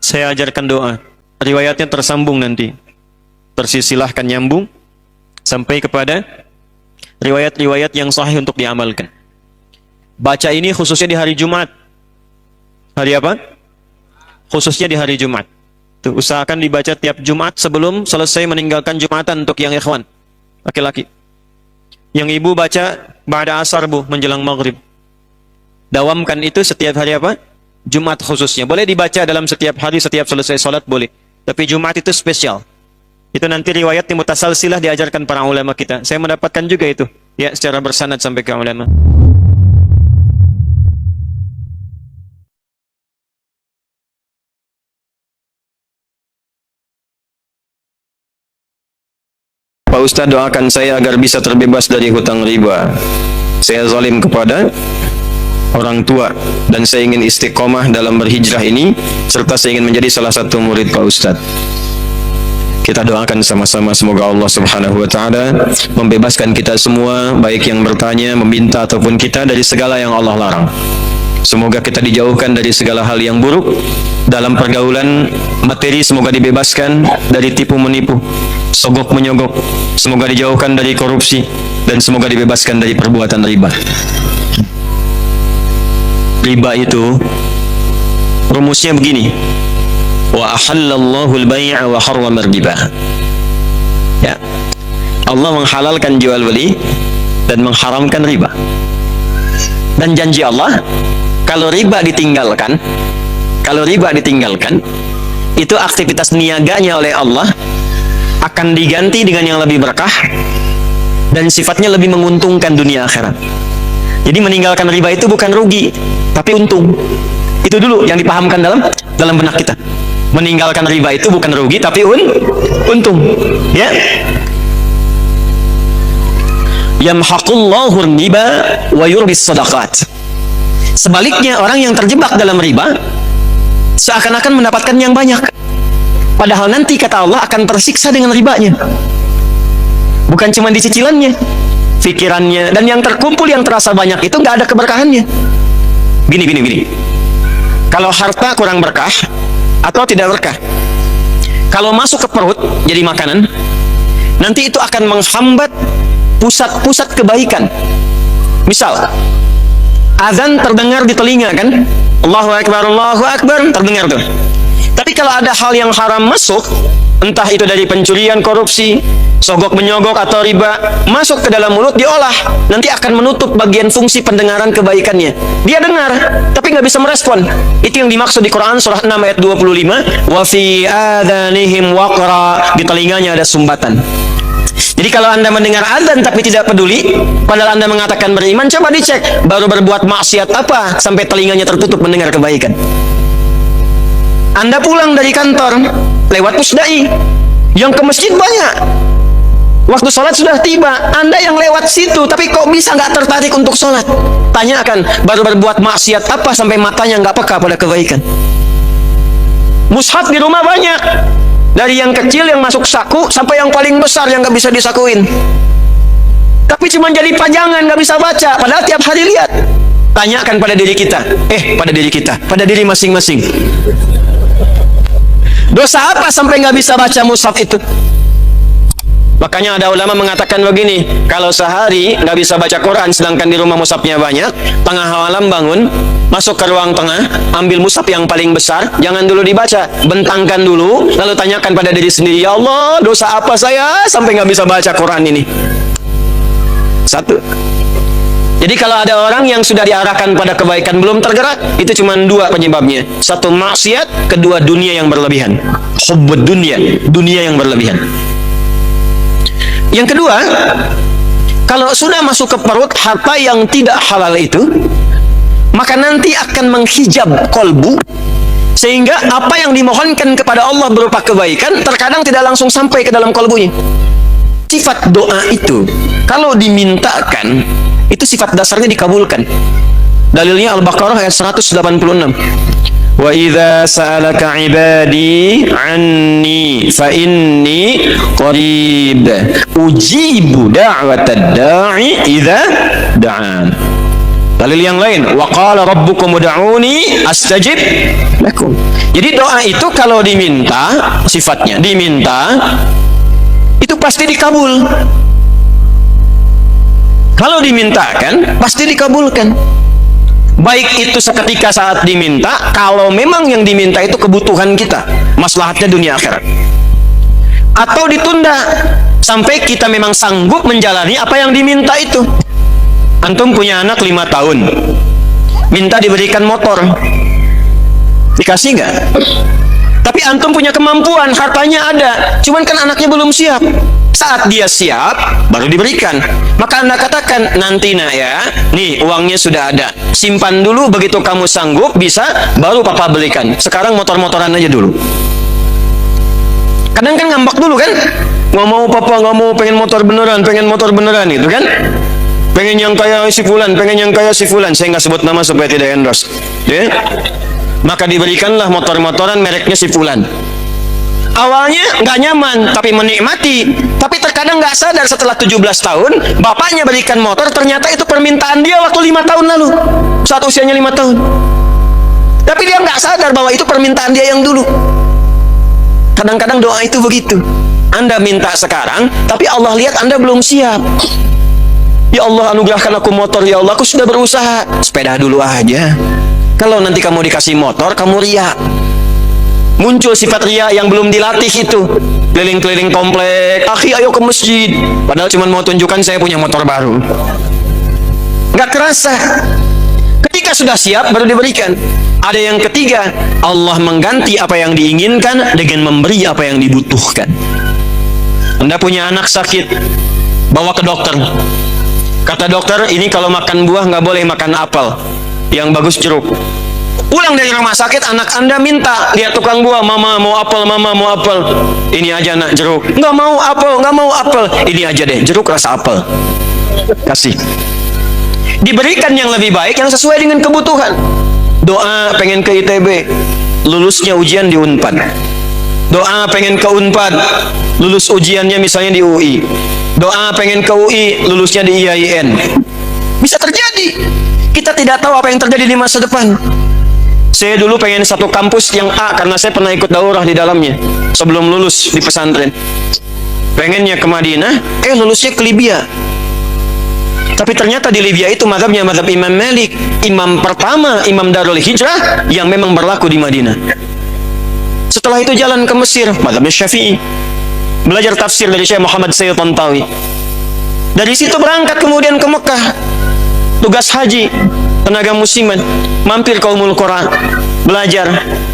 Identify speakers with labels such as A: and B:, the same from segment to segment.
A: Saya ajarkan doa. Riwayatnya tersambung nanti. Tersilsilahkan nyambung sampai kepada riwayat-riwayat yang sahih untuk diamalkan. Baca ini khususnya di hari Jumat. Hari apa? Khususnya di hari Jumat. Tuh, usahakan dibaca tiap Jumat sebelum selesai meninggalkan Jumatan untuk yang ikhwan laki-laki. Yang ibu baca ba'da asar bu, menjelang maghrib. Dawamkan itu setiap hari apa? Jumat khususnya. Boleh dibaca dalam setiap hari, setiap selesai sholat boleh. Tapi Jumat itu spesial. Itu nanti riwayat mutasalsilah diajarkan para ulama kita. Saya mendapatkan juga itu. Ya, secara bersanad sampai ke ulama. Pak Ustadz, doakan saya agar bisa terbebas dari hutang riba. Saya zalim kepada orang tua dan saya ingin istiqomah dalam berhijrah ini, serta saya ingin menjadi salah satu murid Pak Ustadz. Kita doakan sama-sama semoga Allah Subhanahu wa taala membebaskan kita semua, baik yang bertanya, meminta ataupun kita, dari segala yang Allah larang. Semoga kita dijauhkan dari segala hal yang buruk dalam pergaulan materi, semoga dibebaskan dari tipu menipu, sogok menyogok, semoga dijauhkan dari korupsi, dan semoga dibebaskan dari perbuatan riba. Riba itu rumusnya begini: wa ahallallahu al-bai'a wa harrama riba. Ya, Allah menghalalkan jual beli dan mengharamkan riba. Dan janji Allah, kalau riba ditinggalkan, itu aktivitas niaganya oleh Allah akan diganti dengan yang lebih berkah dan sifatnya lebih menguntungkan dunia akhirat. Jadi meninggalkan riba itu bukan rugi, tapi untung. Itu dulu yang dipahamkan dalam benak kita. Meninggalkan riba itu bukan rugi, tapi untung. Ya. Yamhaqullahu riba wa yurbis sadaqat. Sebaliknya, orang yang terjebak dalam riba seakan-akan mendapatkan yang banyak, padahal nanti kata Allah akan tersiksa dengan ribanya. Bukan cuma di cicilannya, pikirannya, dan yang terkumpul yang terasa banyak itu nggak ada keberkahannya. Gini. Kalau harta kurang berkah atau tidak berkah, kalau masuk ke perut jadi makanan, nanti itu akan menghambat pusat-pusat kebaikan. Misal azan terdengar di telinga kan, Allahu Akbar, terdengar tuh. Tapi kalau ada hal yang haram masuk, entah itu dari pencurian, korupsi, sogok menyogok atau riba, masuk ke dalam mulut, diolah, nanti akan menutup bagian fungsi pendengaran kebaikannya. Dia dengar, tapi nggak bisa merespon. Itu yang dimaksud di Quran surah 6 ayat 25, wa fi adhanihim waqra, di telinganya ada sumbatan. Jadi kalau Anda mendengar azan tapi tidak peduli, padahal Anda mengatakan beriman, coba dicek, baru berbuat maksiat apa sampai telinganya tertutup mendengar kebaikan. Anda pulang dari kantor lewat pusdai, yang ke masjid banyak, waktu sholat sudah tiba, Anda yang lewat situ tapi kok bisa nggak tertarik untuk sholat? Tanyakan, baru berbuat maksiat apa sampai matanya nggak peka pada kebaikan. Mushaf di rumah banyak, dari yang kecil yang masuk saku sampai yang paling besar yang nggak bisa disakuin, tapi cuma jadi pajangan, nggak bisa baca, padahal tiap hari lihat. Tanyakan pada diri kita, pada diri masing-masing, dosa apa sampai nggak bisa baca mushaf itu? Makanya ada ulama mengatakan begini, kalau sehari nggak bisa baca Quran sedangkan di rumah mushafnya banyak, tengah malam bangun, masuk ke ruang tengah, ambil mushaf yang paling besar, jangan dulu dibaca, bentangkan dulu, lalu tanyakan pada diri sendiri, ya Allah, dosa apa saya sampai nggak bisa baca Quran ini? Satu. Jadi kalau ada orang yang sudah diarahkan pada kebaikan belum tergerak, itu cuma dua penyebabnya. Satu maksiat, kedua dunia yang berlebihan. Hubbud dunia yang berlebihan. Yang kedua, kalau sudah masuk ke perut harta yang tidak halal itu, maka nanti akan menghijab kolbu, sehingga apa yang dimohonkan kepada Allah berupa kebaikan terkadang tidak langsung sampai ke dalam kolbunya. Sifat doa itu kalau dimintakan, itu sifat dasarnya dikabulkan. Dalilnya Al-Baqarah ayat 186. Wa idza sa'alaka 'ibadi 'anni fa inni qarib ujibu da'watad da'i idza da'an. Dalil yang lain, wa qala rabbukum ud'uni astajib lakum. Jadi doa itu kalau diminta, sifatnya diminta itu pasti dikabul. Kalau dimintakan pasti dikabulkan. Baik itu seketika saat diminta, kalau memang yang diminta itu kebutuhan kita, maslahatnya dunia akhirat, atau ditunda sampai kita memang sanggup menjalani apa yang diminta itu. Antum punya anak 5 tahun, minta diberikan motor, dikasih nggak? Tapi antum punya kemampuan, hartanya ada, cuman kan anaknya belum siap. Saat dia siap, baru diberikan. Maka anda katakan, nanti nak ya, nih uangnya sudah ada, simpan dulu, begitu kamu sanggup, bisa, baru papa belikan. Sekarang motor-motoran aja dulu. Kadang kan ngambek dulu kan, nggak mau papa, nggak mau, pengen motor beneran gitu kan. Pengen yang kayak si fulan, saya nggak sebut nama supaya tidak endorse ya. Maka diberikanlah motor-motoran mereknya si fulan. Awalnya nggak nyaman, tapi menikmati. Tapi terkadang nggak sadar setelah 17 tahun, bapaknya berikan motor, ternyata itu permintaan dia waktu 5 tahun lalu, saat usianya 5 tahun. Tapi dia nggak sadar bahwa itu permintaan dia yang dulu. Kadang-kadang doa itu begitu. Anda minta sekarang, tapi Allah lihat Anda belum siap. Ya Allah, anugerahkan aku motor, ya Allah, aku sudah berusaha. Sepeda dulu aja. Kalau nanti kamu dikasih motor, kamu riak. Muncul sifat riak yang belum dilatih itu. Keliling-keliling komplek, akhi ayo ke masjid. Padahal cuma mau tunjukkan saya punya motor baru. Nggak kerasa. Ketika sudah siap, baru diberikan. Ada yang ketiga, Allah mengganti apa yang diinginkan dengan memberi apa yang dibutuhkan. Anda punya anak sakit, bawa ke dokter. Kata dokter, ini kalau makan buah nggak boleh makan apel, yang bagus jeruk. Pulang dari rumah sakit, anak Anda minta, lihat tukang buah, mama mau apel, mama mau apel. Ini aja nak, jeruk. Nggak mau apel, nggak mau apel. Ini aja deh, jeruk rasa apel. Kasih. Diberikan yang lebih baik, yang sesuai dengan kebutuhan. Doa pengen ke ITB, lulusnya ujian di Unpad. Doa pengen ke Unpad, lulus ujiannya misalnya di UI. Doa pengen ke UI, lulusnya di IAIN. Bisa terjadi. Kita tidak tahu apa yang terjadi di masa depan. Saya dulu pengen satu kampus yang A karena saya pernah ikut daurah di dalamnya sebelum lulus di pesantren. Pengennya ke Madinah, lulusnya ke Libya. Tapi ternyata di Libya itu mazhabnya mazhab Imam Malik, imam pertama, imam Darul Hijrah yang memang berlaku di Madinah. Setelah itu jalan ke Mesir, mazhabnya Syafi'i. Belajar tafsir dari Syekh Muhammad Sayyid Tantawi. Dari situ berangkat kemudian ke Mekah. Tugas haji, tenaga musiman, mampir ke Ummul Qura, belajar,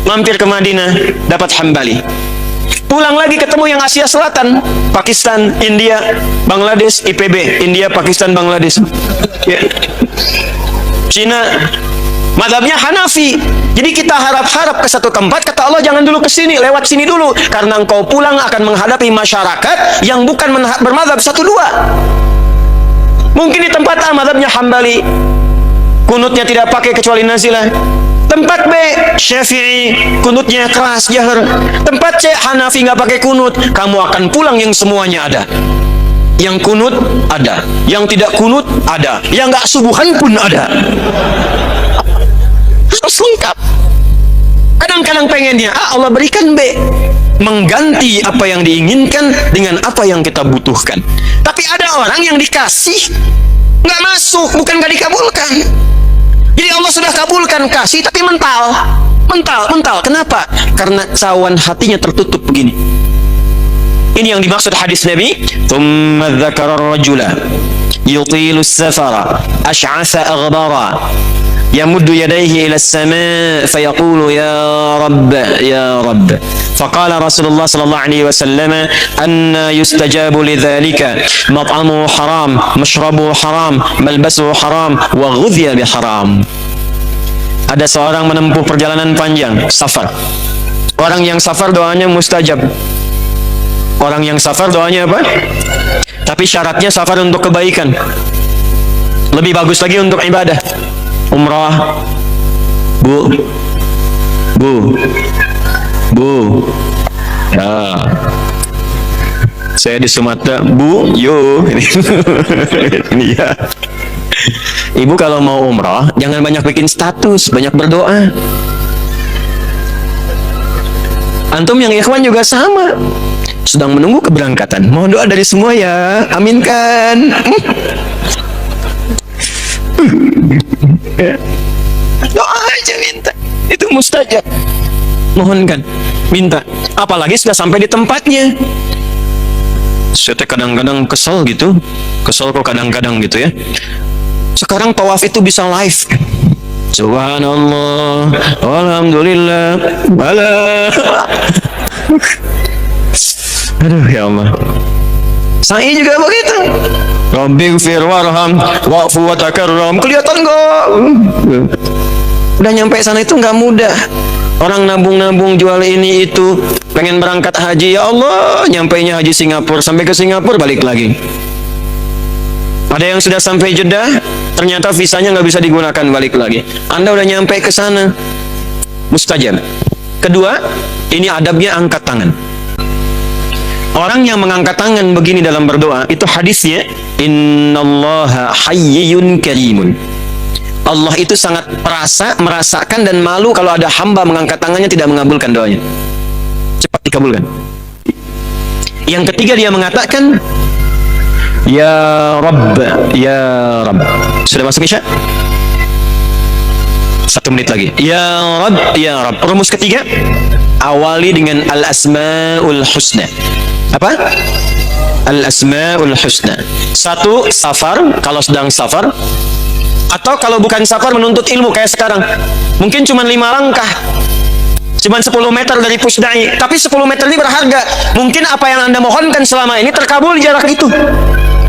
A: mampir ke Madinah, dapat Hambali. Pulang lagi ketemu yang Asia Selatan, Pakistan, India, Bangladesh, IPB, India, Pakistan, Bangladesh. Ya. Cina, mazhabnya Hanafi. Jadi kita harap-harap ke satu tempat, kata Allah jangan dulu ke sini, lewat sini dulu, karena engkau pulang akan menghadapi masyarakat yang bukan bermazhab 1-2. Mungkin di tempat A mazhabnya Hambali, kunutnya tidak pakai kecuali nazilah. Tempat B Syafi'i, kunutnya keras jahar. Tempat C Hanafi nggak pakai kunut. Kamu akan pulang yang semuanya ada. Yang kunut ada, yang tidak kunut ada, yang nggak subuhan pun ada. Harus lengkap. Kadang-kadang pengennya Allah berikan B, mengganti apa yang diinginkan dengan apa yang kita butuhkan. Tapi ada orang yang dikasih nggak masuk, bukan nggak dikabulkan. Jadi Allah sudah kabulkan, kasih tapi mental. Kenapa? Karena cawan hatinya tertutup begini. Ini yang dimaksud hadis Nabi. Tsumma dzakara ar-rajula yutilu as-safara ash'atha aghdara yamuddu yadayhi ila as-sama' fayaqulu ya rabb. Faqala Rasulullah sallallahu alaihi wasallam, anna yustajabu lidzalika mat'amuhu haram, mashrabuhu haram, malbasuhu haram, wa ghudhiya biharam. Ada seorang menempuh perjalanan panjang, safar. Orang yang safar doanya mustajab. Orang yang safar doanya apa? Tapi syaratnya safar untuk kebaikan. Lebih bagus lagi untuk ibadah. Umrah. Bu. Ya. Saya di Sumatera, Bu, yo. Ini ya. Ibu kalau mau umrah, jangan banyak bikin status, banyak berdoa. Antum yang ikhwan juga sama, sedang menunggu keberangkatan. Mohon doa dari semua ya, aminkan. Doa aja minta, itu mustajab. Mohonkan, minta. Apalagi sudah sampai di tempatnya. Saya kadang-kadang kesel gitu, kesel kok kadang-kadang gitu ya. Sekarang tawaf itu bisa live. Subhanallah, alhamdulillah, bala. Aduh ya Allah. Saya juga begitu. Rabbighfir warham wa'fu wa takarram. Kelihatan enggak? Udah nyampe sana itu nggak mudah. Orang nabung-nabung jual ini itu, pengen berangkat haji, ya Allah, nyampainya haji Singapura, sampai ke Singapura balik lagi. Ada yang sudah sampai Jeddah, ternyata visanya nggak bisa digunakan, balik lagi. Anda udah nyampe ke sana, mustajab. Kedua, ini adabnya angkat tangan. Orang yang mengangkat tangan begini dalam berdoa, itu hadisnya, innallaha hayyun karimun. Allah itu sangat merasakan dan malu kalau ada hamba mengangkat tangannya tidak mengabulkan doanya. Cepat dikabulkan. Yang ketiga dia mengatakan, ya Rabb, ya Rabb. Sudah masuk Isya? 1 menit lagi. Ya Rabb, ya Rabb. Rumus ketiga, awali dengan al-asma'ul husna. Apa? Al-asma'ul husna. 1, safar, kalau sedang safar. Atau kalau bukan safar menuntut ilmu kayak sekarang, mungkin cuma 5 langkah, cuma 10 meter dari Pusdai, tapi 10 meter ini berharga. Mungkin apa yang Anda mohonkan selama ini terkabul di jarak itu.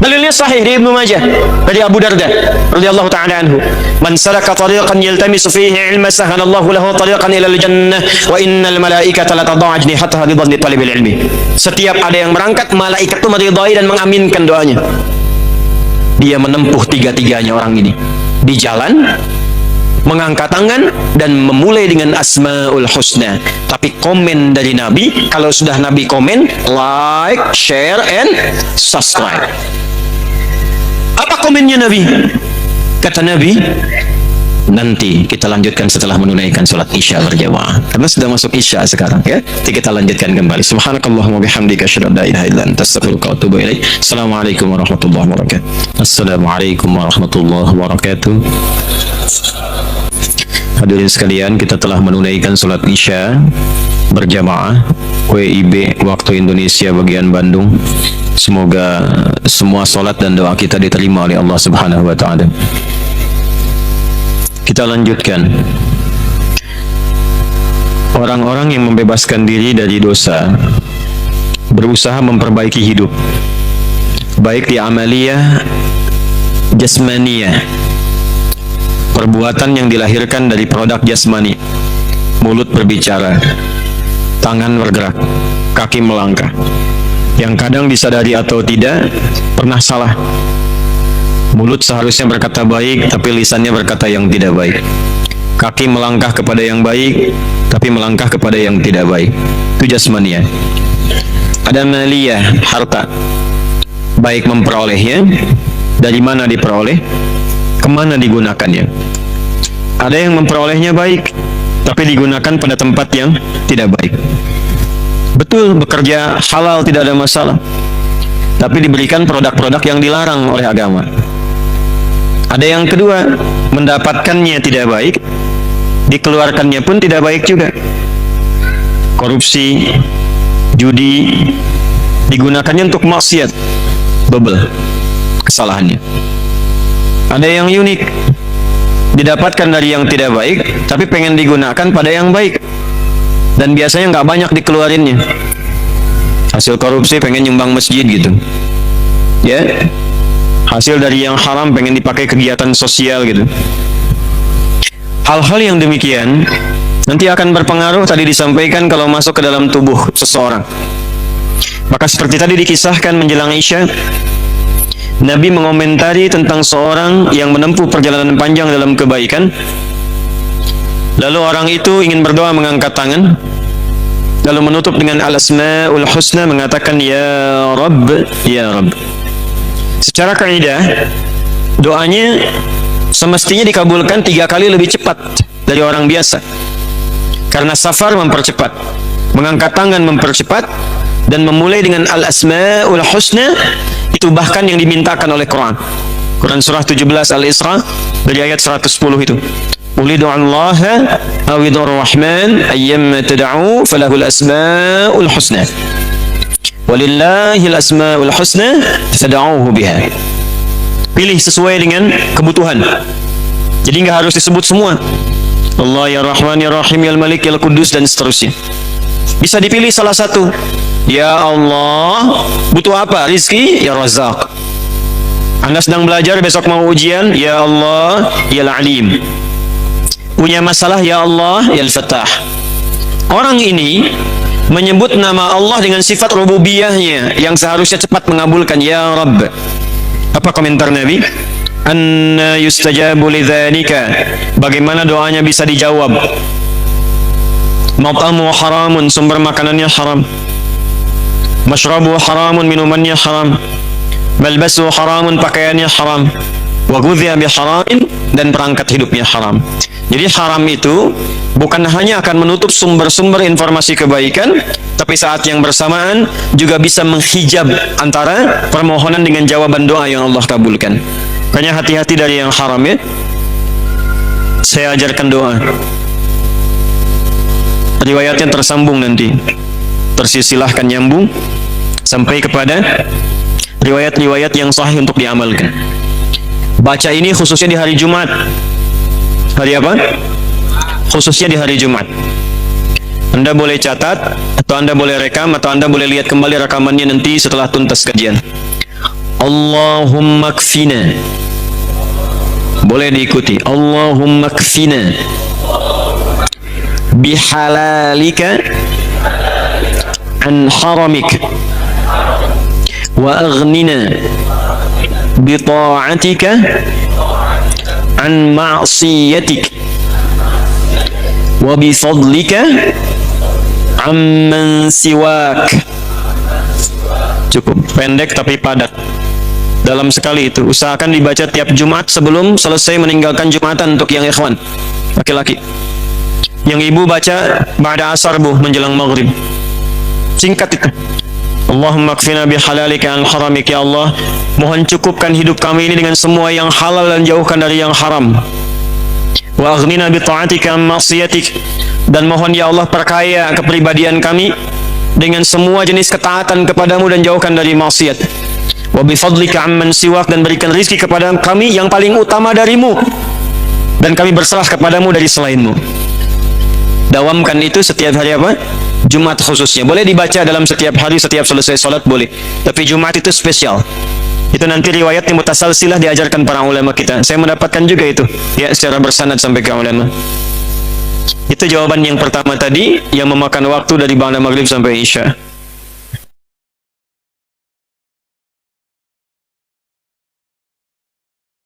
A: Dalilnya sahih di Ibnu Majah dari Abu Darda radhiyallahu ta'ala anhu, man salaka tariqan yaltamisu fihi ilma sahalallahu lahu tariqan ila al-jannah wa innal malaikata la tad'u ajnihataha bi dhanni talibil ilmi. Setiap ada yang berangkat, malaikat itu meridai dan mengaminkan doanya. Dia menempuh tiga-tiganya orang ini di jalan, mengangkat tangan dan memulai dengan asmaul husna. Tapi komen dari Nabi, kalau sudah Nabi komen, like, share, and subscribe. Apa komennya Nabi? Kata Nabi, nanti kita lanjutkan setelah menunaikan sholat Isya berjamaah. Karena sudah masuk Isya sekarang ya. Jadi kita lanjutkan kembali. Subhanakallahumma bihamdika asyhadu an la ilaha illa anta astaghfiruka wa atubu ilaik. Assalamualaikum warahmatullahi wabarakatuh. Assalamualaikum warahmatullahi wabarakatuh. Hadirin sekalian, kita telah menunaikan sholat Isya berjamaah WIB waktu Indonesia bagian Bandung. Semoga semua sholat dan doa kita diterima oleh Allah Subhanahu wa ta'ala. Kita lanjutkan. Orang-orang yang membebaskan diri dari dosa berusaha memperbaiki hidup, baik di amaliyah jasmaniyah, perbuatan yang dilahirkan dari produk jasmani, mulut berbicara, tangan bergerak, kaki melangkah, yang kadang disadari atau tidak pernah salah. Mulut seharusnya berkata baik, tapi lisannya berkata yang tidak baik. Kaki melangkah kepada yang baik, tapi melangkah kepada yang tidak baik. Itu jasmania. Ada maliyah, harta. Baik memperolehnya, dari mana diperoleh, kemana digunakannya. Ada yang memperolehnya baik, tapi digunakan pada tempat yang tidak baik. Betul, bekerja halal tidak ada masalah, tapi diberikan produk-produk yang dilarang oleh agama. Ada yang kedua, mendapatkannya tidak baik, dikeluarkannya pun tidak baik juga. Korupsi, judi, digunakannya untuk maksiat, double kesalahannya. Ada yang unik, didapatkan dari yang tidak baik, tapi pengen digunakan pada yang baik, dan biasanya nggak banyak dikeluarinnya. Hasil korupsi pengen nyumbang masjid gitu, ya. Hasil dari yang haram pengen dipakai kegiatan sosial gitu. Hal-hal yang demikian nanti akan berpengaruh, tadi disampaikan, kalau masuk ke dalam tubuh seseorang. Maka seperti tadi dikisahkan menjelang Isya, Nabi mengomentari tentang seorang yang menempuh perjalanan panjang dalam kebaikan. Lalu orang itu ingin berdoa mengangkat tangan, lalu menutup dengan al-asma'ul husna, mengatakan ya Rabb, ya Rabb. Secara kaidah, doanya semestinya dikabulkan 3 kali lebih cepat dari orang biasa. Karena safar mempercepat, mengangkat tangan mempercepat, dan memulai dengan al-asma'ul husna itu bahkan yang dimintakan oleh Quran. Quran surah 17 Al-Isra dari ayat 110 itu. Qul ud'u Allaha aw ud'u Rahman ayyamma tad'u falahul asma'ul husna. Walillahil asma'ul husna fad'uhu biha. Pilih sesuai dengan kebutuhan. Jadi nggak harus disebut semua. Allah ya Rahman ya Rahim ya Malik ya Qudus dan seterusnya. Bisa dipilih salah satu. Ya Allah, butuh apa? Rizki, ya Razak. Anda sedang belajar, besok mau ujian, ya Allah, ya Alim. Punya masalah, ya Allah, ya Al-Fattah. Orang ini menyebut nama Allah dengan sifat rububiyahnya yang seharusnya cepat mengabulkan, ya Rabb. Apa komentar Nabi? Anna yustajabu lidzalika. Bagaimana doanya bisa dijawab? Mat'amu haramun, sumber makanannya haram. Mashrabu haramun, minumannya haram. Malbasu haramun, pakaiannya haram. Wa ghudhiya bi haramin, dan perangkat hidupnya haram. Jadi haram itu bukan hanya akan menutup sumber-sumber informasi kebaikan, tapi saat yang bersamaan juga bisa menghijab antara permohonan dengan jawaban doa yang Allah kabulkan. Makanya hati-hati dari yang haram ya. Saya ajarkan doa. Riwayatnya tersambung nanti. Tersilsilahkan nyambung sampai kepada riwayat-riwayat yang sahih untuk diamalkan. Baca ini khususnya di hari Jumat. Hari apa? Khususnya di hari Jumat. Anda boleh catat, atau Anda boleh rekam, atau Anda boleh lihat kembali rekamannya nanti setelah tuntas kajian. Allahumma kfina. Boleh diikuti. Allahumma kfina bihalalika an haramik wa aghnina bi ta'atika an ma'siyatik wa bi fadlika amman siwak. Cukup pendek tapi padat. Dalam sekali itu. Usahakan dibaca tiap Jumat sebelum selesai meninggalkan Jumatan untuk yang ikhwan laki-laki. Yang ibu baca ba'da asar bu, menjelang maghrib. Singkat itu. Allahumma kfina bihalalika an haramik, ya Allah, mohon cukupkan hidup kami ini dengan semua yang halal dan jauhkan dari yang haram. Wa aghnina bi ta'atika an ma'siyatik, dan mohon ya Allah perkaya kepribadian kami dengan semua jenis ketaatan kepadamu dan jauhkan dari maksiat. Wa bi fadlika amman siwak, dan berikan rizki kepada kami yang paling utama darimu, dan kami berserah kepadamu dari selainmu. Dawamkan itu setiap hari apa? Jumat khususnya. Boleh dibaca dalam setiap hari, setiap selesai sholat boleh. Tapi Jumat itu spesial. Itu nanti riwayatnya mutasalsilah diajarkan para ulama kita. Saya mendapatkan juga itu. Ya, secara bersanad sampai ke ulama. Itu jawaban yang pertama tadi, yang memakan waktu dari ba'da maghrib sampai isya.